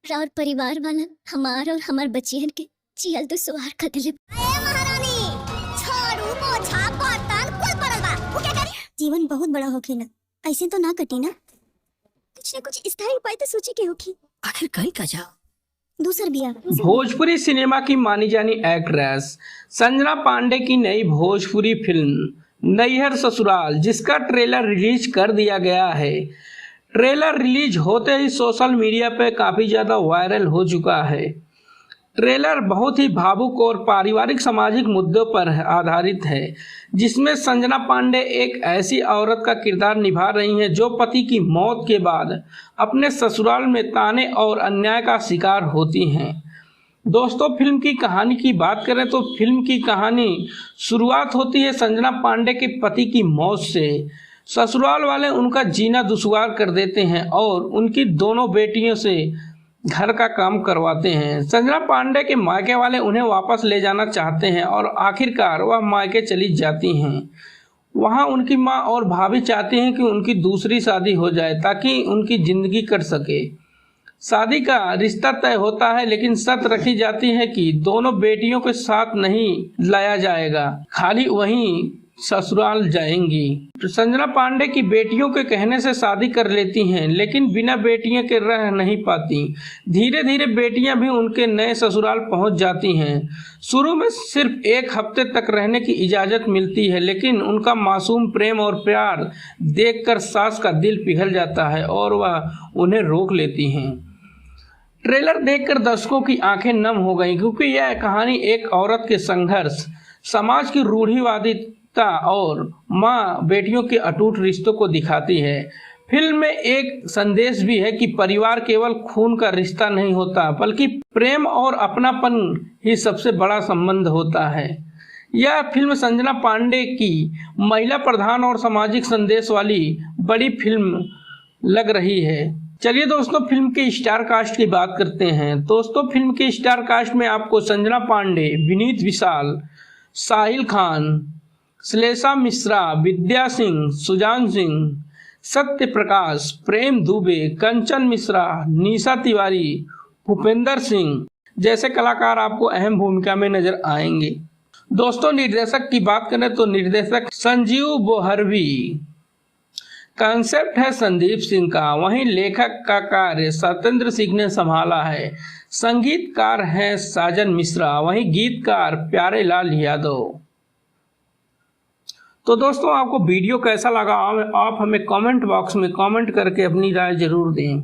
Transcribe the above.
और परिवार वाला हमार और हमार बच्चियन के जियल तो सुहार कर दिले। महारानी झाड़ू पोछा बर्तन कुल पड़ल बा, वो क्या करी? जीवन बहुत बड़ा होखेला, ऐसे तो ना कटी ना। कुछ न कुछ स्थायी उपाय तो सोचे के होखी। आखिर करी का जाओ। दूसर बिया। भोजपुरी सिनेमा की मानी जानी एक्ट्रेस संजना पांडे की नई भोजपुरी फिल्म नैहर ससुराल, जिसका ट्रेलर रिलीज कर दिया गया है। ट्रेलर रिलीज होते ही सोशल मीडिया पे काफ़ी ज़्यादा वायरल हो चुका है। ट्रेलर बहुत ही भावुक और पारिवारिक सामाजिक मुद्दों पर आधारित है, जिसमें संजना पांडे एक ऐसी औरत का किरदार निभा रही हैं जो पति की मौत के बाद अपने ससुराल में ताने और अन्याय का शिकार होती हैं। दोस्तों, फिल्म की कहानी की बात करें तो फिल्म की कहानी शुरुआत होती है संजना पांडे के पति की मौत से। ससुराल वाले उनका जीना दुश्वार कर देते हैं और उनकी दोनों बेटियों से घर का काम करवाते हैं। संजना पांडे के मायके वाले उन्हें वापस ले जाना चाहते हैं और आखिरकार वह मायके चली जाती हैं। वहां उनकी मां और भाभी चाहती हैं कि उनकी दूसरी शादी हो जाए ताकि उनकी जिंदगी कट सके। शादी का रिश्ता तय होता है, लेकिन शर्त रखी जाती है कि दोनों बेटियों के साथ नहीं लाया जाएगा, खाली वहीं ससुराल जाएंगी। संजना पांडे की बेटियों के कहने से शादी कर लेती हैं, लेकिन बिना बेटियों के रह नहीं पाती। धीरे धीरे बेटियां भी उनके नए ससुराल पहुंच जाती हैं। शुरू में सिर्फ एक हफ्ते तक रहने की इजाज़त मिलती है, लेकिन उनका मासूम प्रेम और प्यार देखकर सास का दिल पिघल जाता है और वह उन्हें रोक लेती हैं। ट्रेलर देखकर दर्शकों की आंखें नम हो गईं, क्योंकि यह कहानी एक औरत के संघर्ष, समाज की रूढ़िवादिता और माँ बेटियों के अटूट रिश्तों को दिखाती है। फिल्म में एक संदेश भी है कि परिवार केवल खून का रिश्ता नहीं होता, बल्कि प्रेम और अपनापन ही सबसे बड़ा संबंध होता है। यह फिल्म संजना पांडे की महिला प्रधान और सामाजिक संदेश वाली बड़ी फिल्म लग रही है। चलिए दोस्तों, फिल्म के स्टार कास्ट की बात करते हैं। दोस्तों, फिल्म के स्टार कास्ट में आपको संजना पांडे, विनीत विशाल, साहिल खान, श्लेषा मिश्रा, विद्या सिंह, सुजान सिंह, सत्य प्रकाश, प्रेम दुबे, कंचन मिश्रा, निशा तिवारी, भूपेंद्र सिंह जैसे कलाकार आपको अहम भूमिका में नजर आएंगे। दोस्तों, निर्देशक की बात करें तो निर्देशक संजीव बोहरवी, कंसेप्ट है संदीप सिंह का, वहीं लेखक का कार्य सत्येंद्र सिंह ने संभाला है। संगीतकार हैं साजन मिश्रा, वहीं गीतकार प्यारे लाल यादव। तो दोस्तों, आपको वीडियो कैसा लगा आप हमें कमेंट बॉक्स में कमेंट करके अपनी राय जरूर दें।